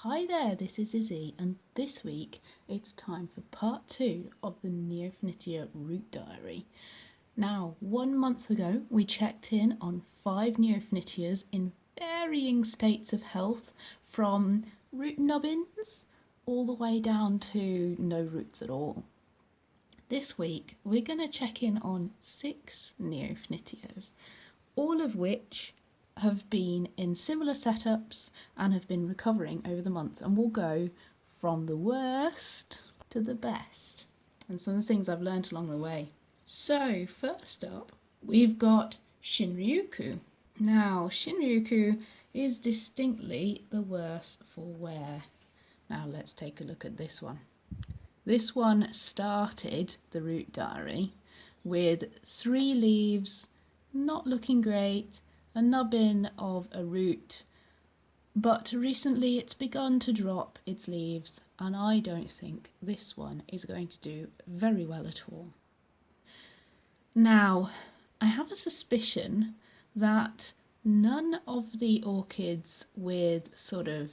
Hi there, this is Izzy, and this week it's time for part 2 of the Neofinetia root diary. Now, 1 month ago we checked in on 5 Neofinitias in varying states of health, from root nubbins all the way down to no roots at all. This week we're going to check in on 6 Neofinitias, all of which have been in similar setups and have been recovering over the month, and we'll go from the worst to the best and some of the things I've learned along the way. So first up we've got Shinryukou. Now Shinryukou is distinctly the worse for wear. Now let's take a look at this one. This one started the root diary with 3 leaves, not looking great, a nubbin of a root, but recently it's begun to drop its leaves, and I don't think this one is going to do very well at all. Now, I have a suspicion that none of the orchids with sort of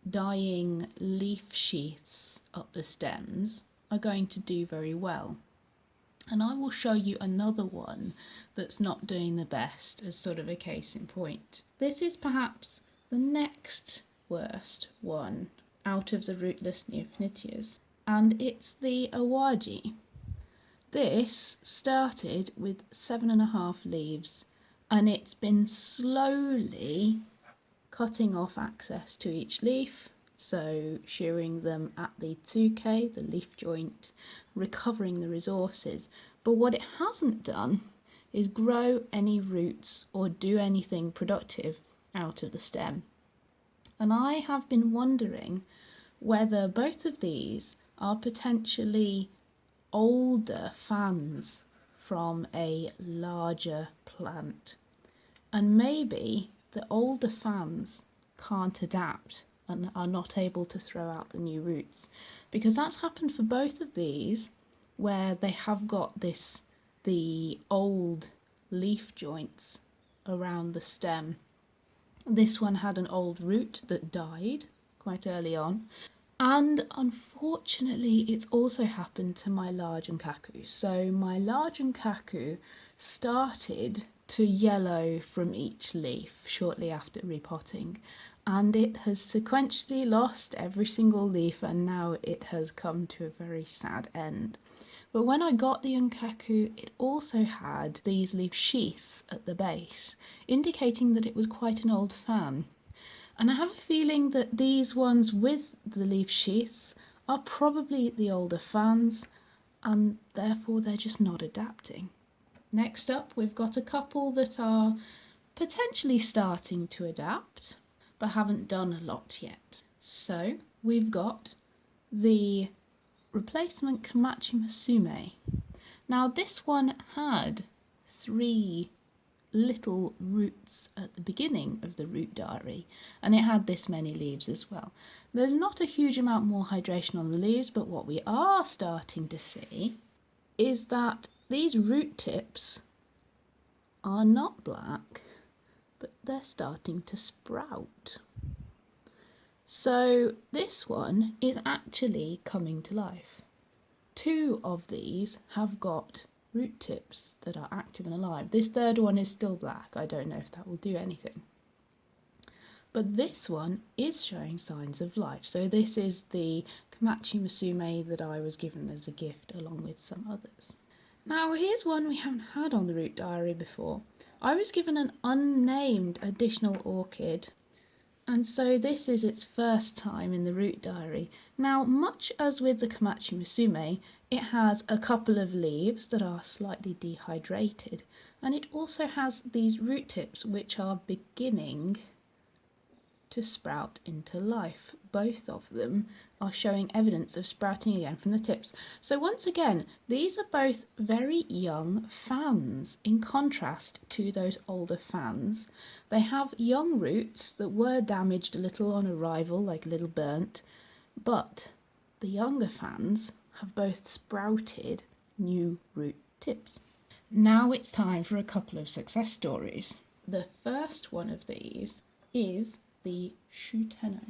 dying leaf sheaths up the stems are going to do very well. And I will show you another one that's not doing the best as sort of a case in point. This is perhaps the next worst one out of the rootless Neofinitias, and it's the Awaji. This started with 7.5 leaves, and it's been slowly cutting off access to each leaf, so shearing them at the 2K, the leaf joint, recovering the resources. But what it hasn't done is grow any roots or do anything productive out of the stem. And I have been wondering whether both of these are potentially older fans from a larger plant. And maybe the older fans can't adapt and are not able to throw out the new roots, because that's happened for both of these, where they have got the old leaf joints around the stem. This one had an old root that died quite early on, and unfortunately it's also happened to my large Unkaku. So my large Unkaku started to yellow from each leaf shortly after repotting, and it has sequentially lost every single leaf, and now it has come to a very sad end. But when I got the Unkaku, it also had these leaf sheaths at the base, indicating that it was quite an old fan. And I have a feeling that these ones with the leaf sheaths are probably the older fans, and therefore they're just not adapting. Next up, we've got a couple that are potentially starting to adapt, but haven't done a lot yet. So we've got the replacement Komachimusume. Now this one had 3 little roots at the beginning of the root diary, and it had this many leaves as well. There's not a huge amount more hydration on the leaves, but what we are starting to see is that these root tips are not black, but they're starting to sprout. So this one is actually coming to life. 2 of these have got root tips that are active and alive. This third one is still black. I don't know if that will do anything. But this one is showing signs of life. So this is the Komachimusume that I was given as a gift along with some others. Now here's one we haven't had on the root diary before. I was given an unnamed additional orchid, and so this is its first time in the root diary. Now, much as with the Komachimusume, it has a couple of leaves that are slightly dehydrated, and it also has these root tips which are beginning to sprout into life. Both of them are showing evidence of sprouting again from the tips. So once again, these are both very young fans in contrast to those older fans. They have young roots that were damaged a little on arrival, like a little burnt, but the younger fans have both sprouted new root tips. Now it's time for a couple of success stories. The first one of these is the Shutenno.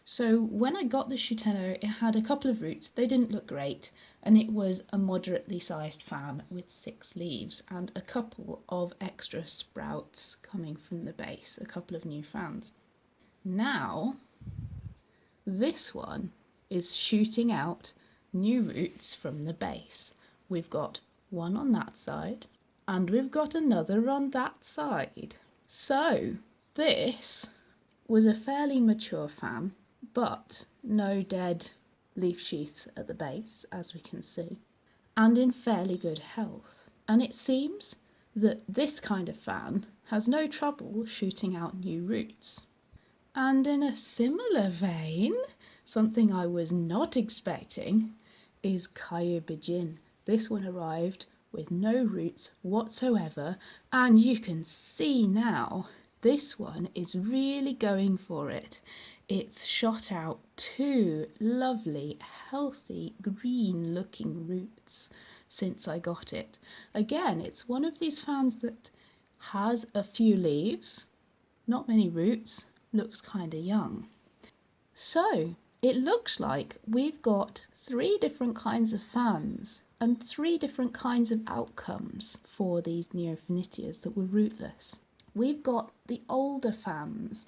So when I got the Shutenno, it had a couple of roots. They didn't look great, and it was a moderately sized fan with 6 leaves and a couple of extra sprouts coming from the base, a couple of new fans. Now, this one is shooting out new roots from the base. We've got one on that side, and we've got another on that side. So, this was a fairly mature fan, but no dead leaf sheaths at the base, as we can see, and in fairly good health. And it seems that this kind of fan has no trouble shooting out new roots. And in a similar vein, something I was not expecting is Kyobijin. This one arrived with no roots whatsoever, and you can see now this one is really going for it. It's shot out 2 lovely, healthy, green looking roots since I got it. Again, it's one of these fans that has a few leaves, not many roots, looks kind of young. So it looks like we've got 3 different kinds of fans and 3 different kinds of outcomes for these Neofinitias that were rootless. We've got the older fans.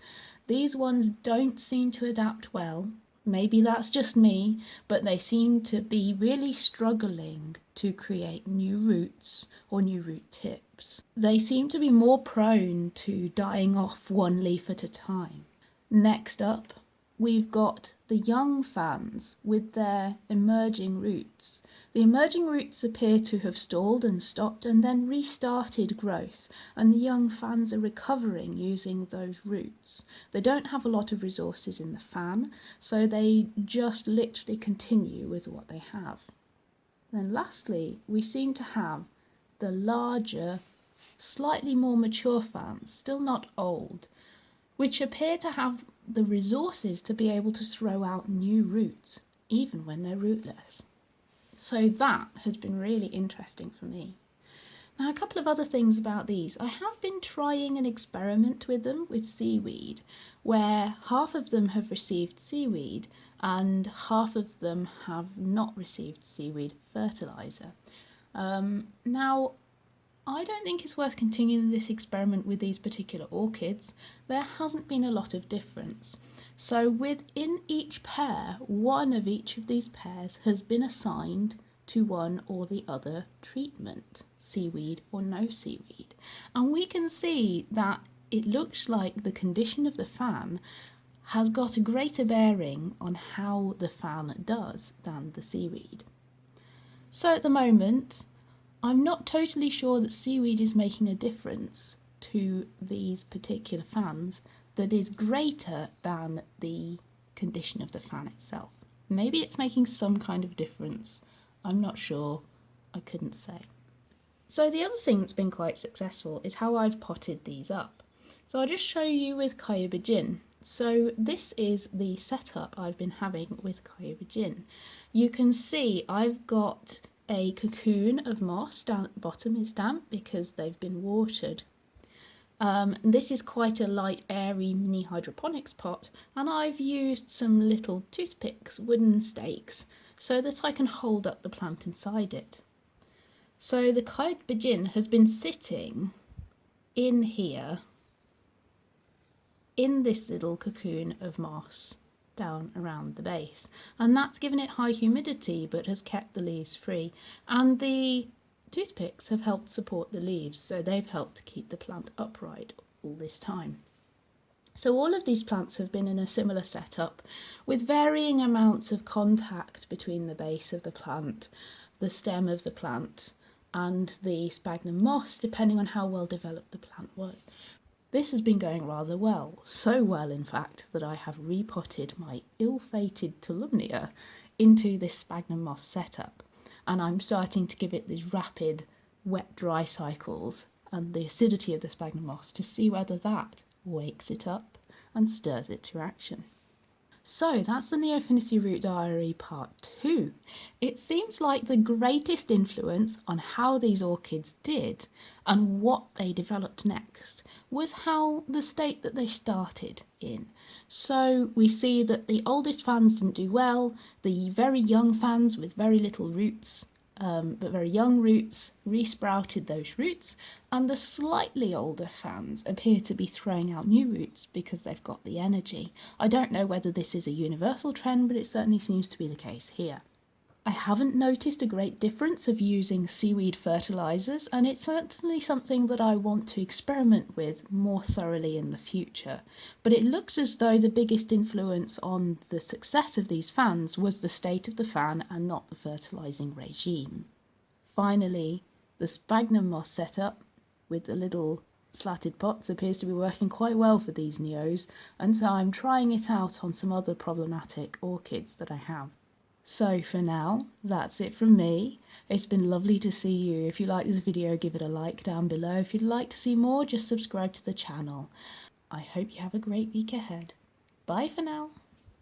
These ones don't seem to adapt well. Maybe that's just me, but they seem to be really struggling to create new roots or new root tips. They seem to be more prone to dying off one leaf at a time. Next up, we've got the young fans with their emerging roots. The emerging roots appear to have stalled and stopped and then restarted growth, and the young fans are recovering using those roots. They don't have a lot of resources in the fan, so they just literally continue with what they have. Then lastly, we seem to have the larger, slightly more mature fans, still not old, which appear to have the resources to be able to throw out new roots, even when they're rootless. So that has been really interesting for me. Now, a couple of other things about these. I have been trying an experiment with them with seaweed, where half of them have received seaweed and half of them have not received seaweed fertilizer. Now, I don't think it's worth continuing this experiment with these particular orchids. There hasn't been a lot of difference. So within each pair, one of each of these pairs has been assigned to one or the other treatment, seaweed or no seaweed. And we can see that it looks like the condition of the fan has got a greater bearing on how the fan does than the seaweed. So at the moment, I'm not totally sure that seaweed is making a difference to these particular fans that is greater than the condition of the fan itself. Maybe it's making some kind of difference. I'm not sure. I couldn't say. So the other thing that's been quite successful is how I've potted these up. So I'll just show you with Kyobijin. So this is the setup I've been having with Kyobijin. You can see I've got a cocoon of moss down at the bottom is damp because they've been watered. This is quite a light, airy mini hydroponics pot, and I've used some little toothpicks, wooden stakes, so that I can hold up the plant inside it. So the Kyobijin has been sitting in here, in this little cocoon of moss down around the base, and that's given it high humidity but has kept the leaves free, and the toothpicks have helped support the leaves, so they've helped keep the plant upright all this time. So all of these plants have been in a similar setup with varying amounts of contact between the base of the plant, the stem of the plant and the sphagnum moss, depending on how well developed the plant was. This has been going rather well, so well in fact that I have repotted my ill-fated Tolumnia into this sphagnum moss setup, and I'm starting to give it these rapid wet-dry cycles and the acidity of the sphagnum moss to see whether that wakes it up and stirs it to action. So that's the Neofinetia Root Diary Part 2. It seems like the greatest influence on how these orchids did and what they developed next was how the state that they started in. So we see that the oldest fans didn't do well, the very young fans with very little roots, but very young roots, resprouted those roots, and the slightly older fans appear to be throwing out new roots because they've got the energy. I don't know whether this is a universal trend, but it certainly seems to be the case here. I haven't noticed a great difference of using seaweed fertilizers, and it's certainly something that I want to experiment with more thoroughly in the future. But it looks as though the biggest influence on the success of these fans was the state of the fan and not the fertilizing regime. Finally, the sphagnum moss setup with the little slatted pots appears to be working quite well for these neos, and so I'm trying it out on some other problematic orchids that I have. So for now, that's it from me. It's been lovely to see you. If you like this video, give it a like down below. If you'd like to see more, just subscribe to the channel. I hope you have a great week ahead. Bye for now.